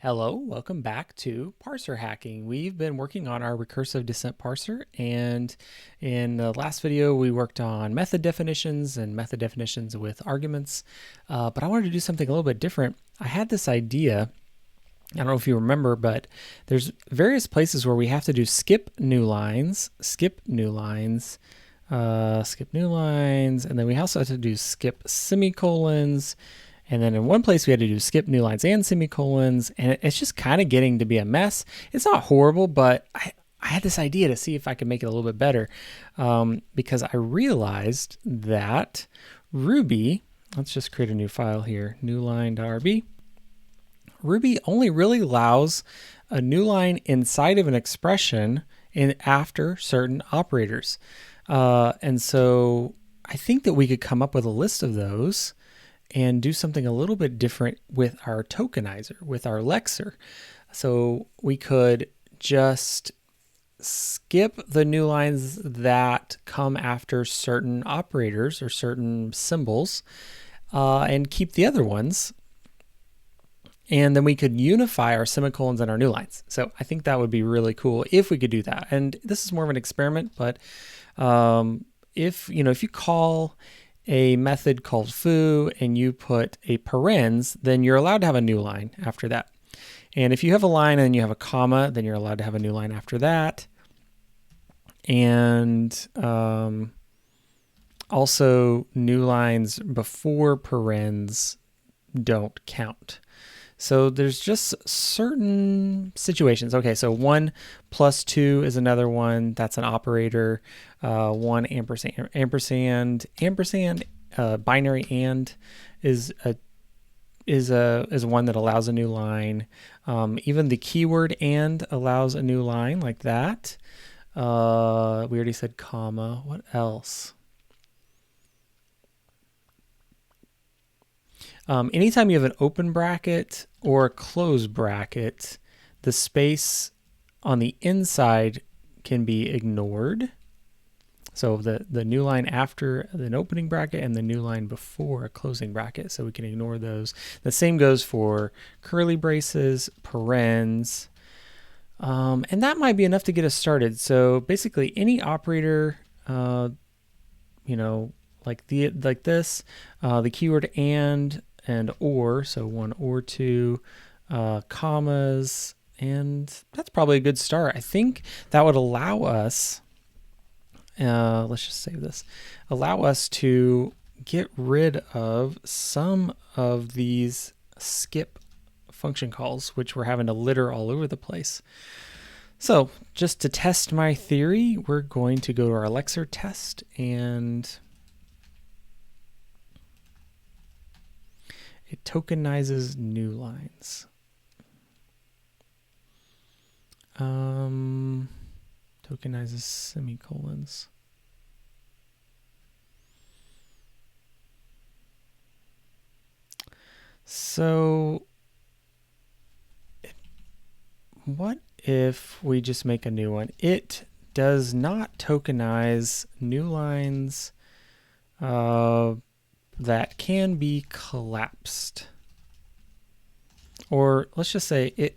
Hello, welcome back to Parser hacking. We've been working on our recursive descent parser, and in the last video we worked on method definitions and method definitions with arguments, but I wanted to do something a little bit different. I had this idea, I don't know if you remember, but there's various places where we have to do skip new lines, skip new lines, skip new lines, and then we also have to do skip semicolons. And then in one place we had to do skip new lines and semicolons, and it's just kind of getting to be a mess. It's not horrible, but I had this idea to see if I could make it a little bit better, because I realized that Ruby, let's just create a new file here, newline.rb. Ruby only really allows a new line inside of an expression and after certain operators. And so I think that we could come up with a list of those and do something a little bit different with our tokenizer, with our Lexer. So we could just skip the new lines that come after certain operators or certain symbols, and keep the other ones. And then we could unify our semicolons and our new lines. So I think that would be really cool if we could do that. And this is more of an experiment, but if you call a method called foo and you put a parens, then you're allowed to have a new line after that. And if you have a line and you have a comma, then you're allowed to have a new line after that. And also new lines before parens don't count. So there's just certain situations. Okay, so 1 plus 2 is another one. That's an operator. 1 ampersand, binary and is one that allows a new line. Even the keyword and allows a new line like that. We already said comma. What else? Anytime you have an open bracket or a closed bracket, the space on the inside can be ignored. So the new line after an opening bracket and the new line before a closing bracket, so we can ignore those. The same goes for curly braces, parens, and that might be enough to get us started. So basically any operator, like this, the keyword and or, so 1 or 2, commas, and that's probably a good start. I think that would allow us, let's just save this, allow us to get rid of some of these skip function calls, which we're having to litter all over the place. So just to test my theory, we're going to go to our Lexer test, and it tokenizes new lines. Tokenizes semicolons. So what if we just make a new one? It does not tokenize new lines that can be collapsed. Or let's just say it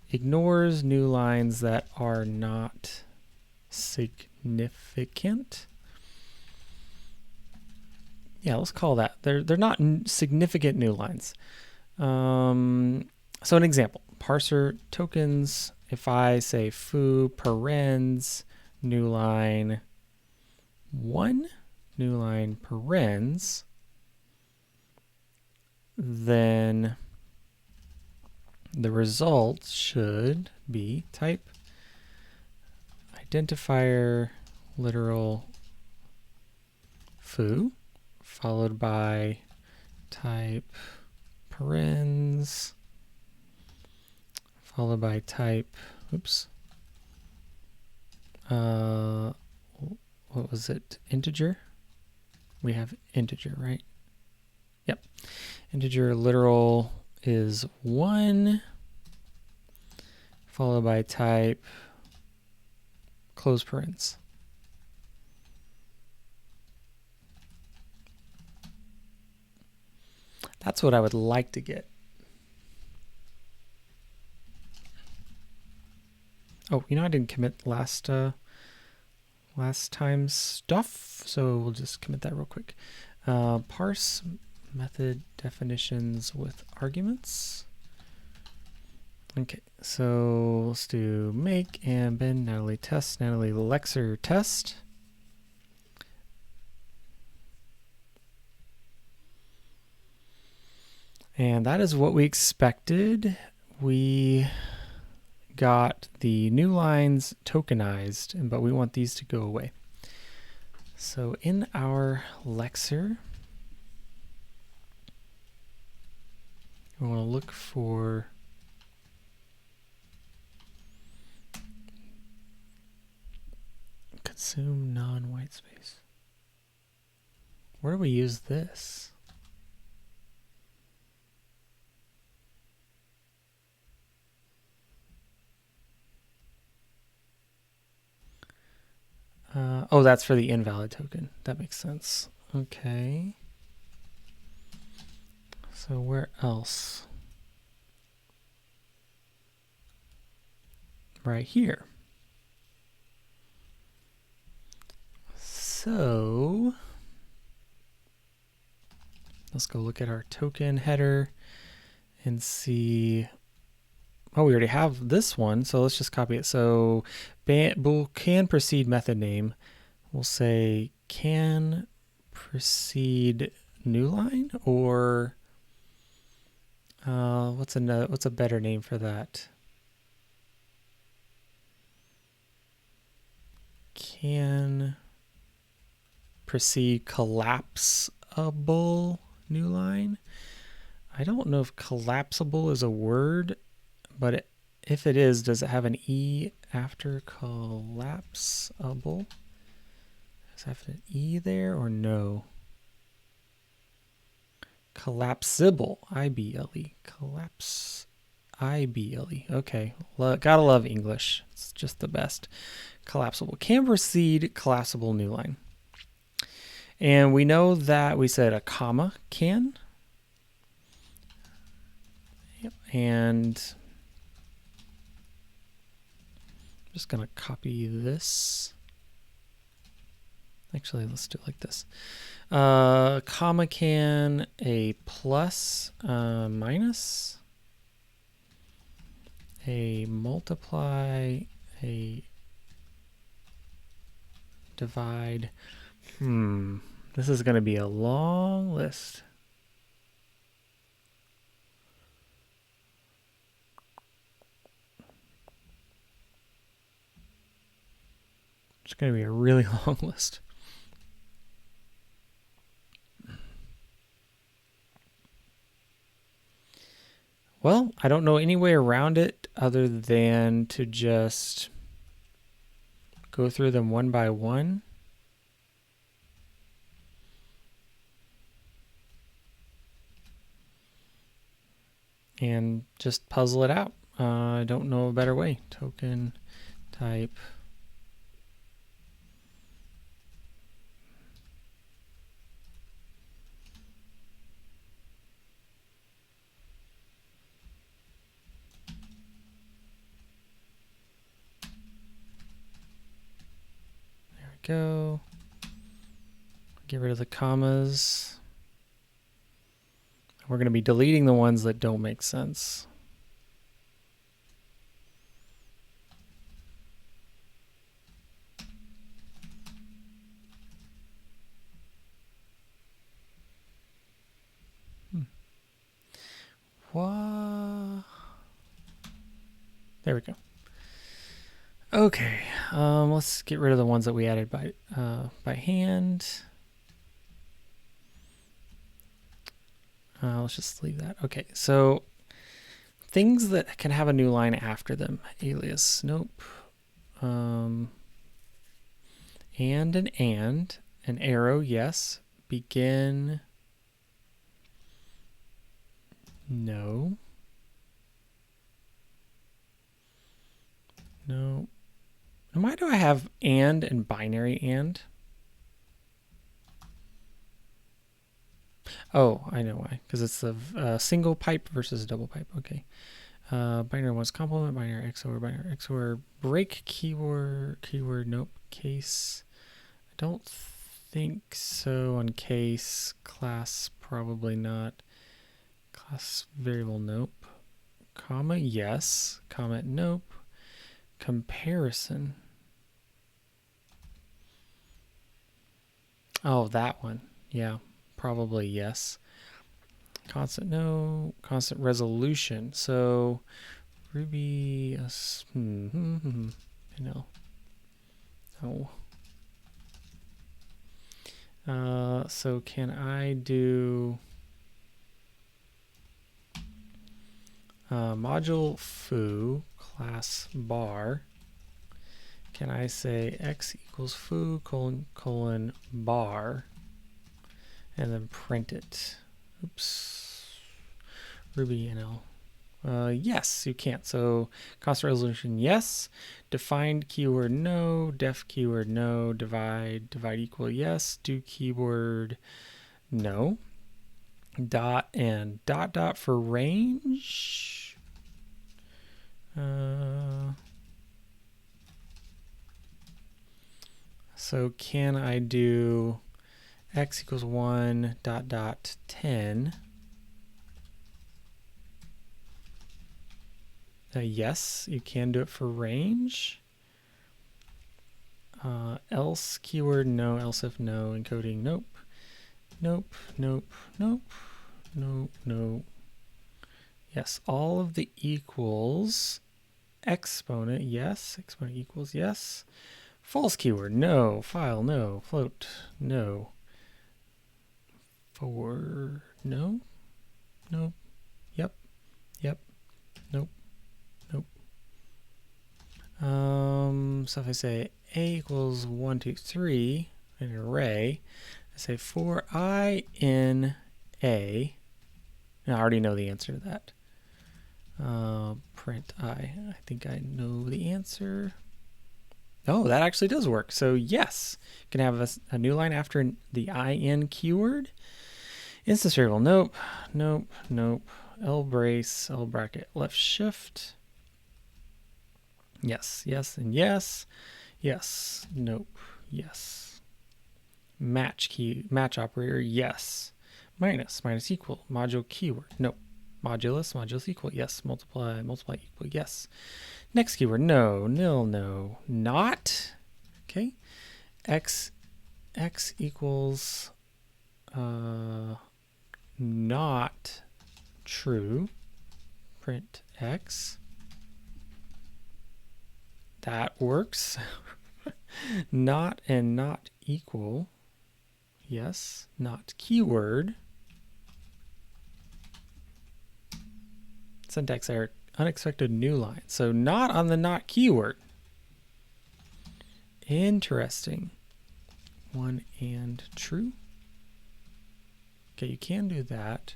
ignores new lines that are not significant. Yeah, let's call that. They're not significant new lines. So an example, parser tokens, if I say foo parens new line 1, new line parens, then the result should be type identifier literal foo followed by type parens followed by type, what was it, integer? We have integer, right? Yep. Integer literal is 1 followed by type close parens. That's what I would like to get. Oh, I didn't commit last time's stuff, so we'll just commit that real quick. Parse method definitions with arguments. Okay, so let's do make and Ben Natalie test, Natalie Lexer test. And that is what we expected. We got the Newlines tokenized, but we want these to go away. So in our Lexer, we want to look for consume non-white space. Where do we use this? Oh, that's for the invalid token. That makes sense. Okay. So where else? Right here. So let's go look at our token header and see. Oh, we already have this one, so let's just copy it. So bool can proceed method name. We'll say can proceed new line, or what's a better name for that? Can proceed collapsible new line. I don't know if collapsible is a word, but if it is, does it have an E after collapsible? Does it have an E there or no? Collapsible, I-B-L-E, collapse, I-B-L-E. Okay, gotta love English. It's just the best. Collapsible. Can proceed collapsible new line. And we know that we said a comma can. And I'm just going to copy this. Actually, let's do it like this. Comma can, a plus, minus, a multiply, a divide. This is going to be a long list. It's going to be a really long list. Well, I don't know any way around it other than to just go through them one by one. And just puzzle it out. I don't know a better way. Token type. There we go. Get rid of the commas. We're going to be deleting the ones that don't make sense. What? There we go. Okay, let's get rid of the ones that we added by hand. Let's just leave that. Okay, so things that can have a new line after them. Alias, nope. And an arrow, yes. Begin, no. No. And why do I have and binary and? Oh, I know why. Because it's a single pipe versus a double pipe. Okay. binary was complement, binary XOR, break keyword, nope, case. I don't think so on case. Class, probably not. Class variable, nope. Comma, yes. Comment, nope. Comparison. Oh, that one. Yeah, probably yes. Constant, no. Constant resolution. So Ruby, no. No. So can I do module foo class bar? Can I say x equals foo colon bar and then print it? Oops. Ruby NL. Yes, you can't. So constant resolution, yes. Defined keyword, no. Def keyword, no. Divide equal, yes. Do keyword, no. Dot and dot for range. So can I do x equals 1 dot 10? Yes, you can do it for range. Else keyword, no. Else if no. Encoding, nope. Nope, nope, nope, nope, nope. Yes, all of the equals. Exponent, yes. Exponent equals, yes. False keyword, no. File, no. Float, no. For, no. Nope. Yep. Yep. Nope. Nope. So if I say a equals 1, 2, 3, an array, I say for I in a. Now I already know the answer to that. Print I. I think I know the answer. Oh, that actually does work. So yes, you can have a new line after the in keyword. Instance variable, nope, nope, nope. L brace, L bracket, left shift. Yes, yes, and yes. Yes, nope, yes. Match operator, yes. Minus equal, module keyword, nope. Modulus equal, yes. Multiply equal, yes. Next keyword, no. Nil, no. Not, okay. X equals not true. Print X. That works. Not and not equal. Yes. Not keyword. Syntax error. Unexpected new line. So not on the not keyword. Interesting. One and true. Okay, you can do that.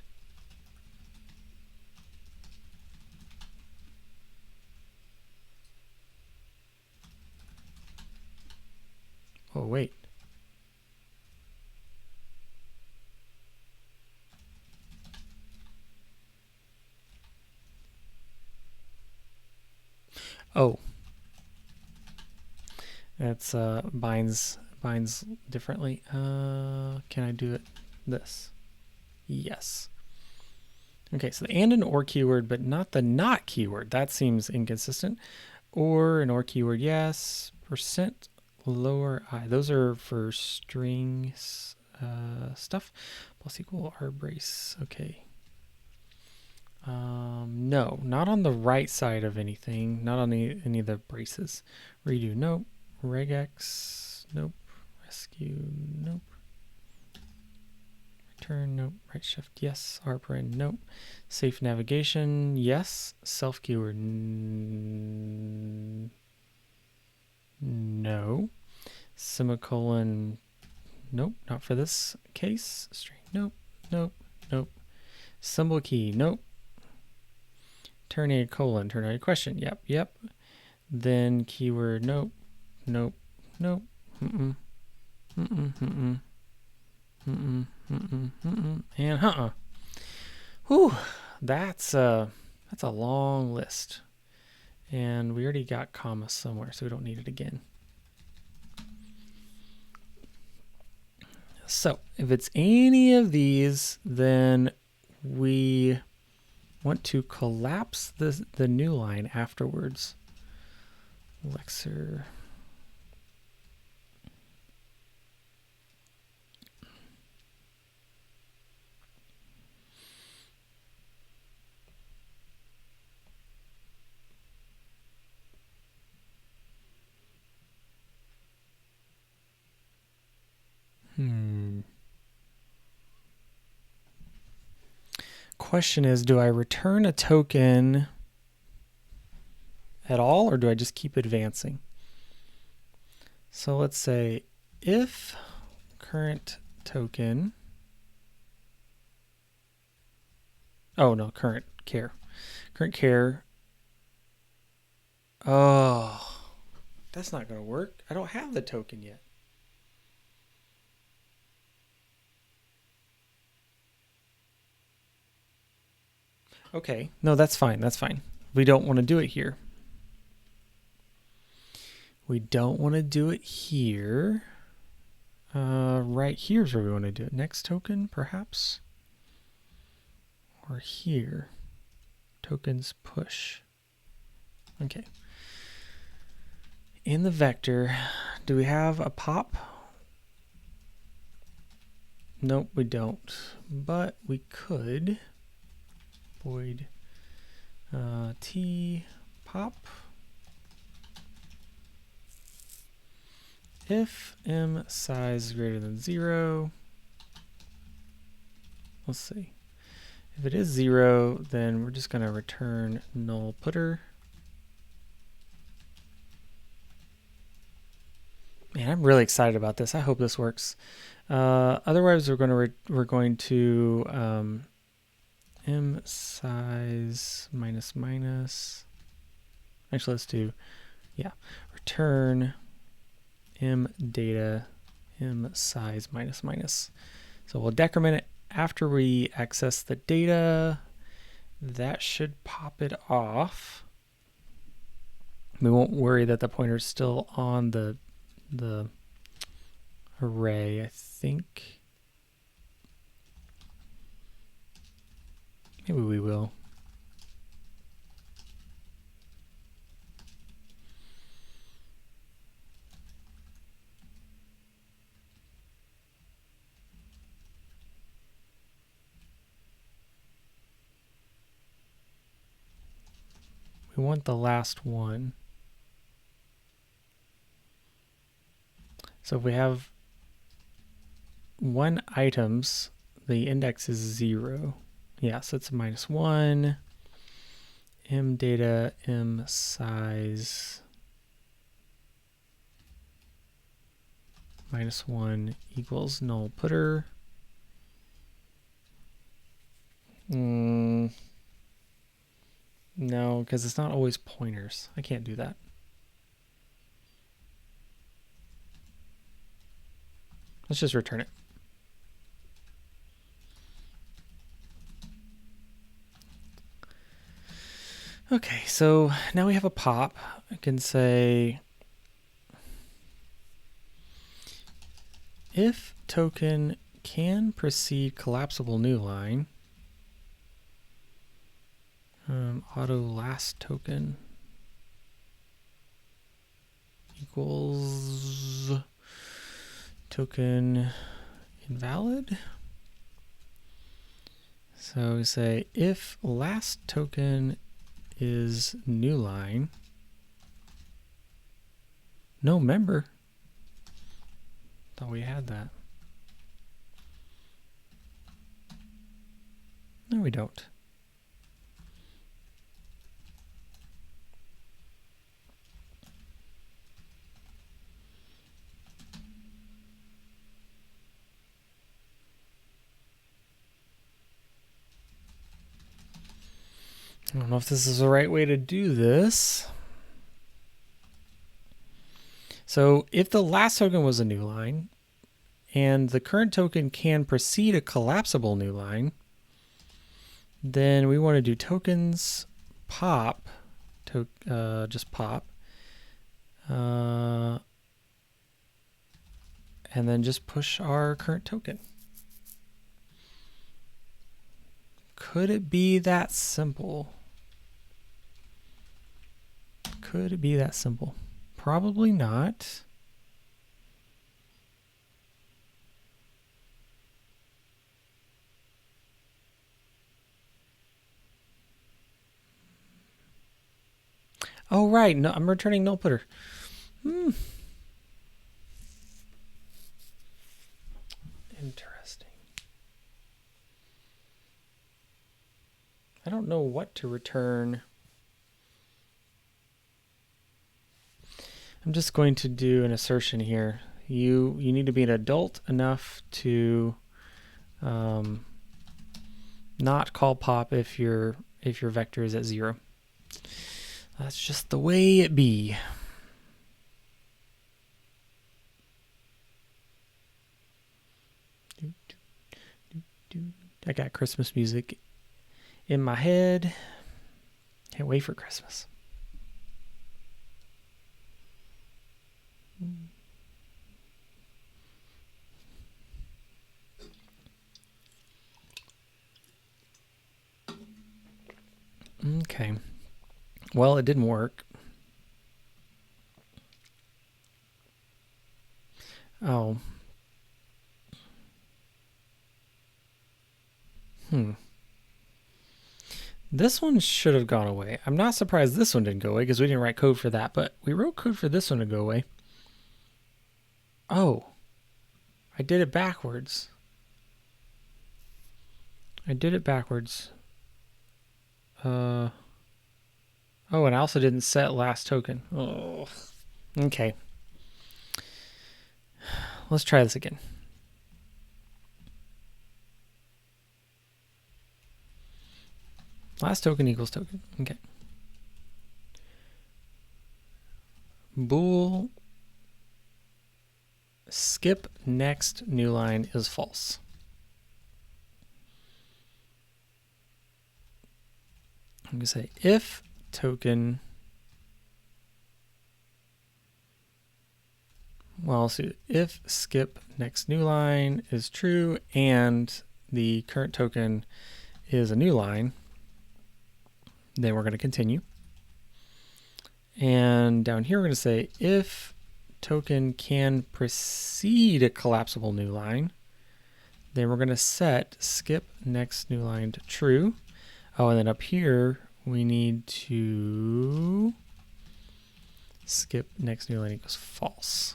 Oh, wait. Oh. That's binds differently. Can I do it this? Yes. Okay, so the and or keyword, but not the not keyword. That seems inconsistent. Or an or keyword, yes. Percent lower I. Those are for string stuff. Plus equal R brace. Okay. No, not on the right side of anything. Not on any of the braces. Redo, nope. Regex, nope. Rescue, nope. Return, nope. Right shift, yes. Rparen, nope. Safe navigation, yes. Self keyword, no. Semicolon, nope. Not for this case. String, nope. Nope. Nope. Symbol key, nope. Turn a colon, turn a question, yep. Yep. Then keyword, nope. Nope. Nope. Mm-mm. Mm-mm. Mm-mm. Mm-mm. Mm-mm. Mm-mm. And Whew. That's That's a long list. And we already got comma somewhere, so we don't need it again. So if it's any of these, then we want to collapse the new line afterwards. Lexer. Question is, do I return a token at all, or do I just keep advancing? So let's say if current token, oh no, current care. Oh, that's not going to work. I don't have the token yet. Okay, no, that's fine. That's fine. We don't want to do it here. We don't want to do it here. Right here's where we want to do it. Next token, perhaps? Or here. Tokens push. Okay. In the vector, do we have a pop? Nope, we don't. But we could void t pop if m size is greater than 0. Let's see. If it is 0, then we're just going to return null putter. Man, I'm really excited about this. I hope this works. Otherwise, we're going to m size minus minus. Actually, let's do return m data m size minus minus. So we'll decrement it after we access the data. That should pop it off. We won't worry that the pointer is still on the array, I think. Maybe we will. We want the last one. So if we have 1 items, the index is 0. Yeah, so it's -1. M data, M size -1 equals null putter. No, because it's not always pointers. I can't do that. Let's just return it. Okay, so now we have a pop. I can say if token can precede collapsible new line, auto last token equals token invalid. So we say if last token is new line, no member. Thought we had that. No, we don't. I don't know if this is the right way to do this. So if the last token was a new line and the current token can precede a collapsible new line, then we want to do tokens pop, just pop, and then just push our current token. Could it be that simple? Could it be that simple? Probably not. Oh, right. No, I'm returning null putter. Interesting. I don't know what to return. I'm just going to do an assertion here. You need to be an adult enough to not call pop if your vector is at 0. That's just the way it be. I got Christmas music in my head. Can't wait for Christmas. Okay. Well, it didn't work. Oh. This one should have gone away. I'm not surprised this one didn't go away because we didn't write code for that, but we wrote code for this one to go away. Oh. I did it backwards. Oh, and I also didn't set last token. Oh. Okay. Let's try this again. Last token equals token. Okay. Bool skip next new line is false. I'm going to say if token, well, so if skip next new line is true and the current token is a new line, then we're going to continue. And down here, we're going to say if token can precede a collapsible new line, then we're going to set skip next new line to true. Oh, and then up here, we need to skip next new line equals false.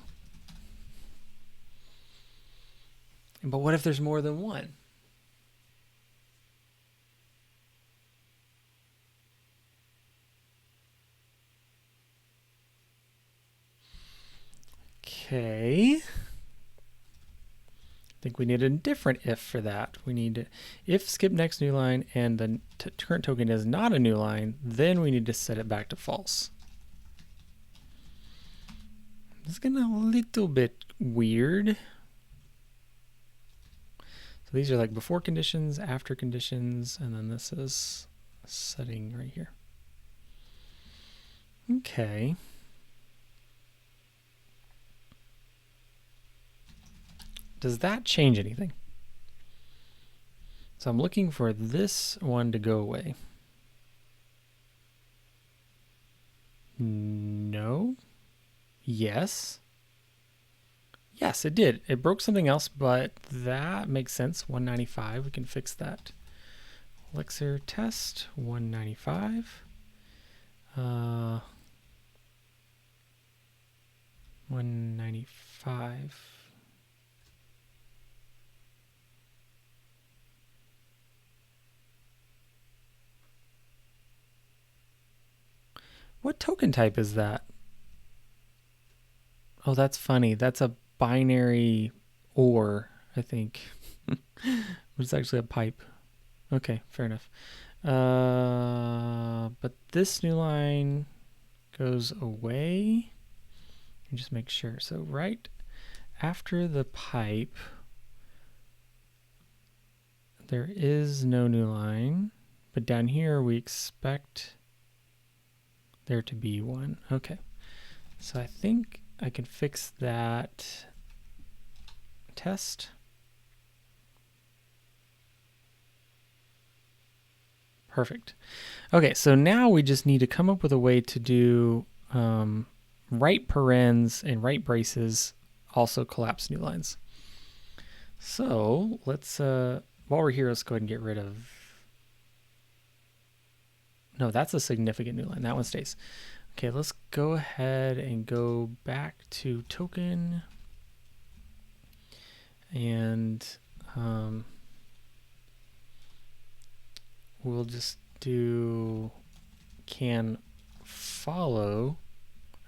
But what if there's more than one? Okay. I think we need a different if for that. We need if skip next new line and the current token is not a new line, then we need to set it back to false. This is getting a little bit weird. So these are like before conditions, after conditions, and then this is setting right here. Okay. Does that change anything? So I'm looking for this one to go away. No. Yes. Yes, it did. It broke something else, but that makes sense. 195, we can fix that. Lexer test 195. 195. What token type is that? Oh, that's funny. That's a binary OR, I think. It's actually a pipe. Okay, fair enough. But this new line goes away. And just make sure. So right after the pipe, there is no new line. But down here we expect there to be one. Okay, so I think I can fix that test. Perfect. Okay, so now we just need to come up with a way to do right parens and right braces also collapse new lines. So let's, while we're here, let's go ahead and get rid of, no, that's a significant new line. That one stays. Okay, let's go ahead and go back to token and we'll just do can follow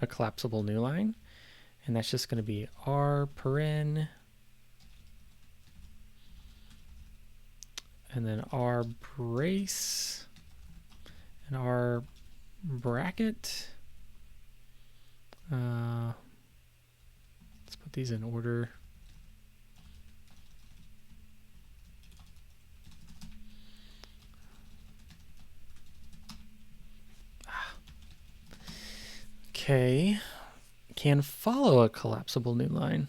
a collapsible new line, and that's just going to be r paren and then r brace and r bracket. Let's put these in order. Okay, can follow a collapsible new line.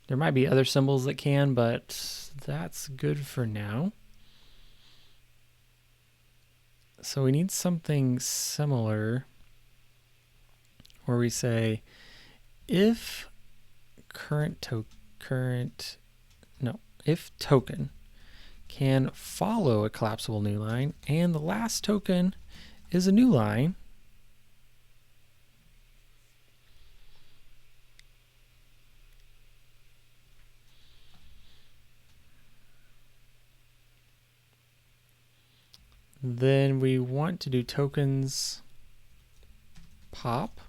There might be other symbols that can, but that's good for now. So we need something similar where we say if if token can follow a collapsible new line and the last token is a new line, then we want to do tokens pop.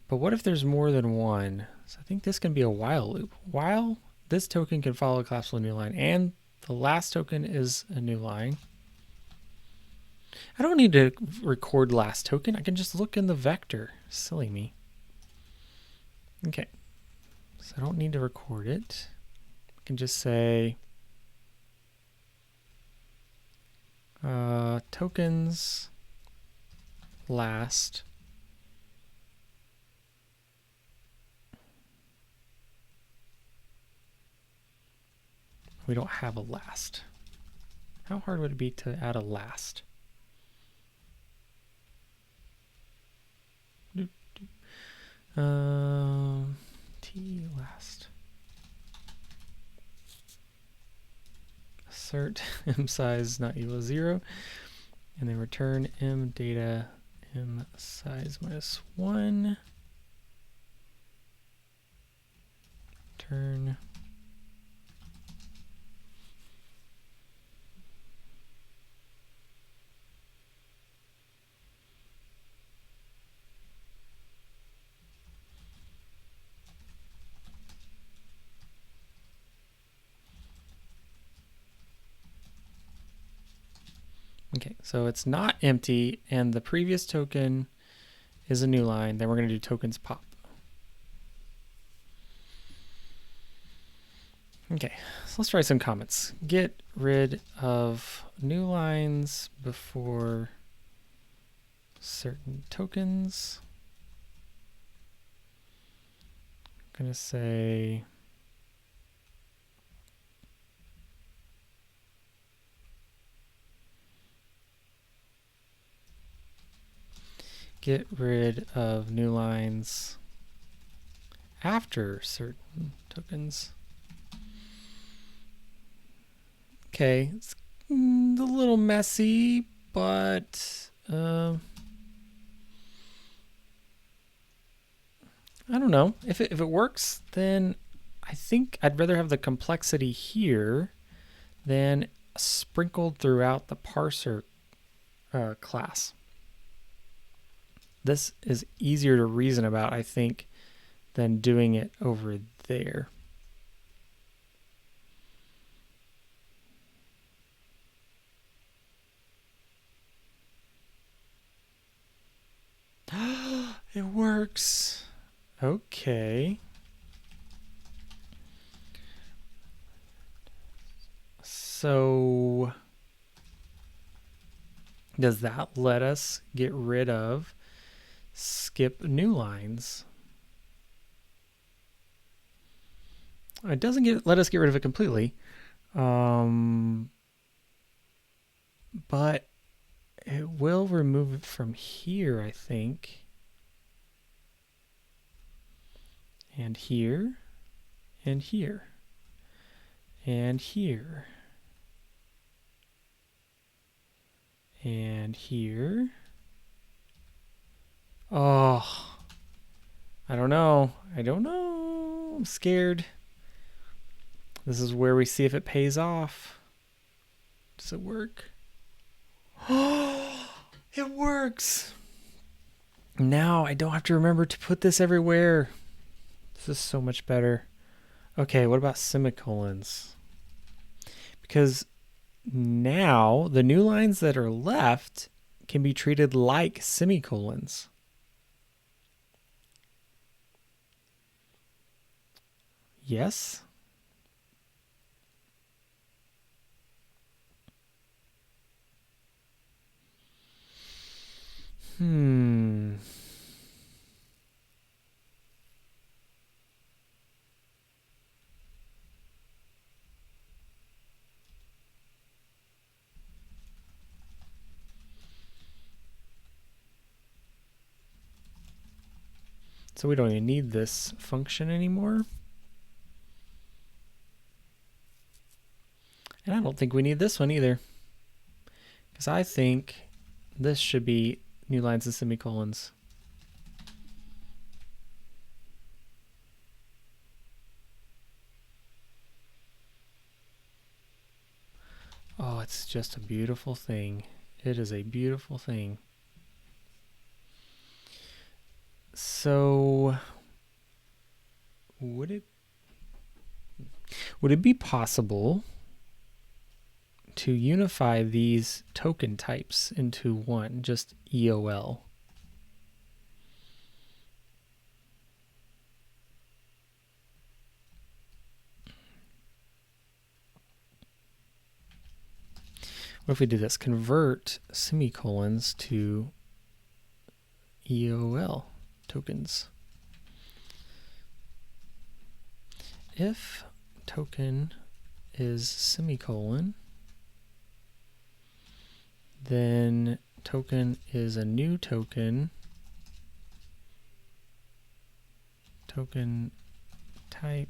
But what if there's more than one? So I think this can be a while loop. While this token can follow a collapsible new line and the last token is a new line. I don't need to record last token. I can just look in the vector. Silly me. Okay. So I don't need to record it. I can just say tokens last we don't have a last. How hard would it be to add a last? T last. Assert m size not equal to 0, and then return m data m size minus 1. Return okay, so it's not empty, and the previous token is a new line. Then we're going to do tokens pop. Okay, so let's try some comments. Get rid of new lines before certain tokens. I'm going to say get rid of new lines after certain tokens. Okay, it's a little messy, but I don't know. If it works, then I think I'd rather have the complexity here than sprinkled throughout the parser class. This is easier to reason about, I think, than doing it over there. It works. Okay. So Does that let us get rid of skip new lines? It doesn't let us get rid of it completely, but it will remove it from here, I think. And here, and here, and here, and here. Oh, I don't know. I don't know. I'm scared. This is where we see if it pays off. Does it work? Oh, it works. Now I don't have to remember to put this everywhere. This is so much better. Okay, what about semicolons? Because now the new lines that are left can be treated like semicolons. Yes? So we don't even need this function anymore. And I don't think we need this one either. Because I think this should be new lines and semicolons. Oh, it's just a beautiful thing. It is a beautiful thing. So would it be possible to unify these token types into one, just EOL? What if we do this? Convert semicolons to EOL tokens. If token is semicolon, then token is a new token. Token type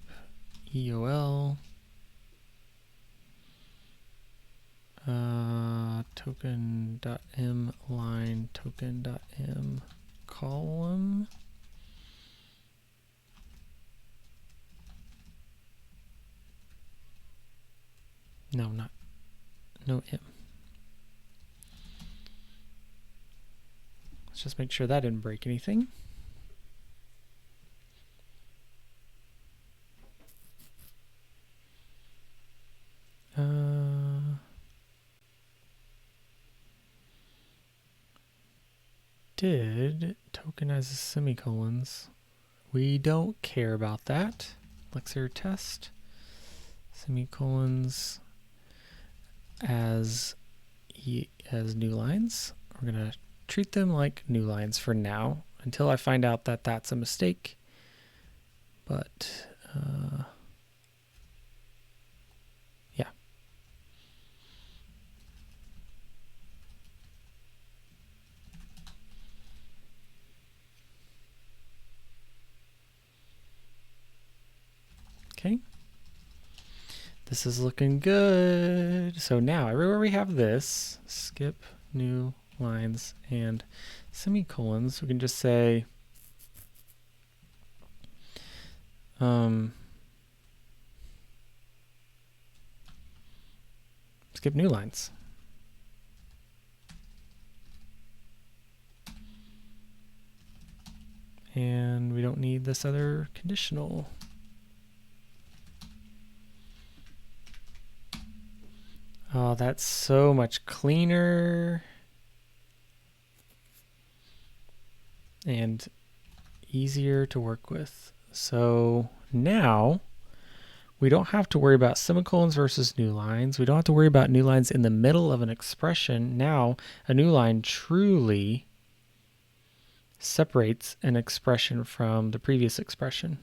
EOL. Token.m line, token.m column. No M. Let's just make sure that didn't break anything. Did tokenize the semicolons? We don't care about that. Lexer test. Semicolons as new lines. We're going to treat them like new lines for now until I find out that that's a mistake. But yeah. Okay. This is looking good. So now everywhere we have this, skip new lines and semicolons, we can just say skip new lines. And we don't need this other conditional. Oh, that's so much cleaner and easier to work with. So now We don't have to worry about semicolons versus new lines. We don't have to worry about new lines in the middle of an expression. Now, a new line truly separates an expression from the previous expression.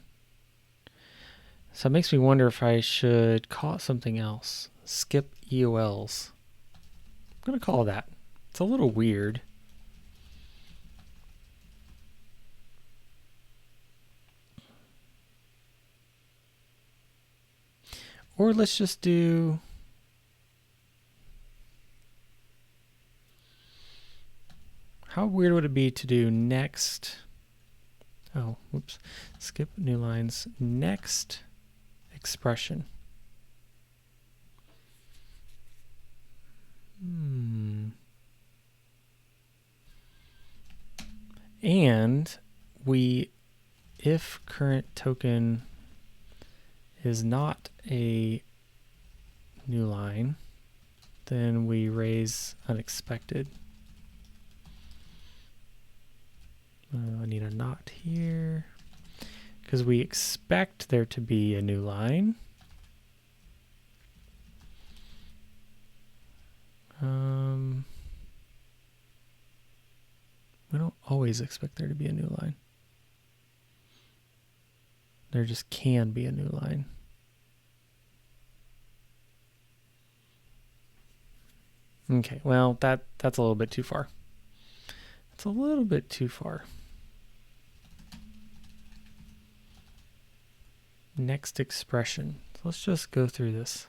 So it makes me wonder if I should call it something else. Skip EOLs. I'm going to call that. It's a little weird. Or let's just do... How weird would it be to do next... Oh, whoops. Skip new lines. Next expression. And if current token is not a new line, then we raise unexpected. I need a not here because we expect there to be a new line. We don't always expect there to be a new line. There just can be a new line. Okay, well, that's a little bit too far. It's a little bit too far. Next expression. So let's just go through this.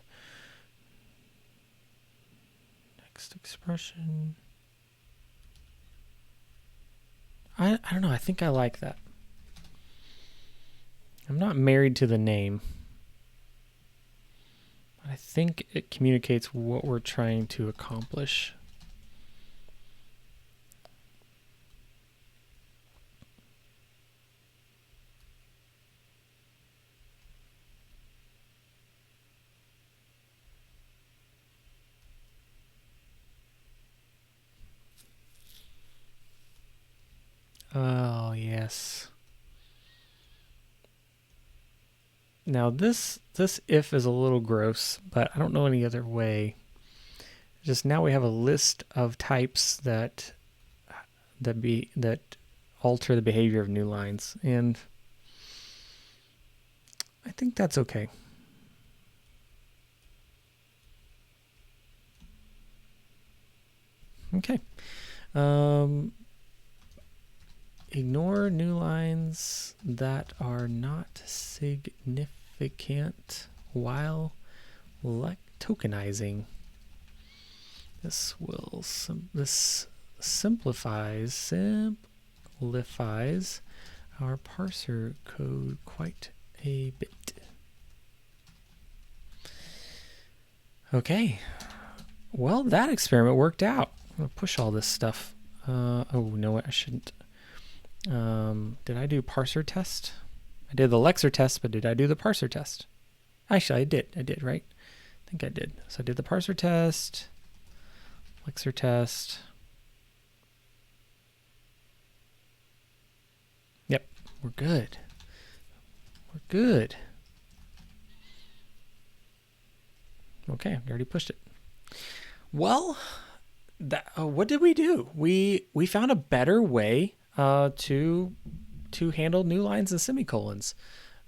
Next expression. I don't know. I think I like that. I'm not married to the name. I think it communicates what we're trying to accomplish. Oh, yes. Now this if is a little gross, but I don't know any other way. Just now we have a list of types that alter the behavior of new lines, and I think that's okay. Okay. Ignore new lines that are not significant while tokenizing. This simplifies our parser code quite a bit. Okay. Well, that experiment worked out. I'm going to push all this stuff. Oh, no, I shouldn't. Did I do parser test? I did the Lexer test, but did I do the parser test? Actually, I did, right? I think I did. So I did the parser test, Lexer test. Yep, we're good. We're good. Okay, I already pushed it. Well, what did we do? We found a better way to handle new lines and semicolons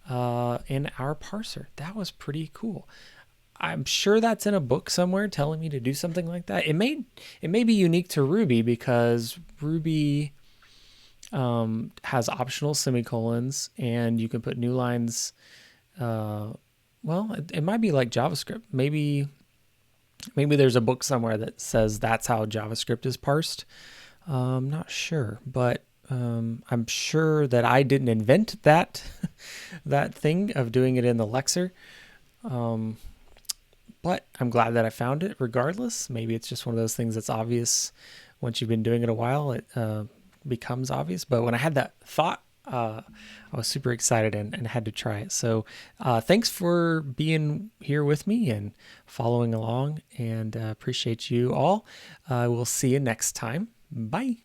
in our parser. That was pretty cool. I'm sure that's in a book somewhere telling me to do something like that. It may be unique to Ruby because Ruby has optional semicolons, and you can put new lines. Well, it might be like JavaScript. Maybe there's a book somewhere that says that's how JavaScript is parsed. I'm not sure, but I'm sure that I didn't invent that thing of doing it in the Lexer. But I'm glad that I found it regardless. Maybe it's just one of those things that's obvious. Once you've been doing it a while, it becomes obvious. But when I had that thought, I was super excited and had to try it. So thanks for being here with me and following along, and appreciate you all. We'll see you next time. Bye.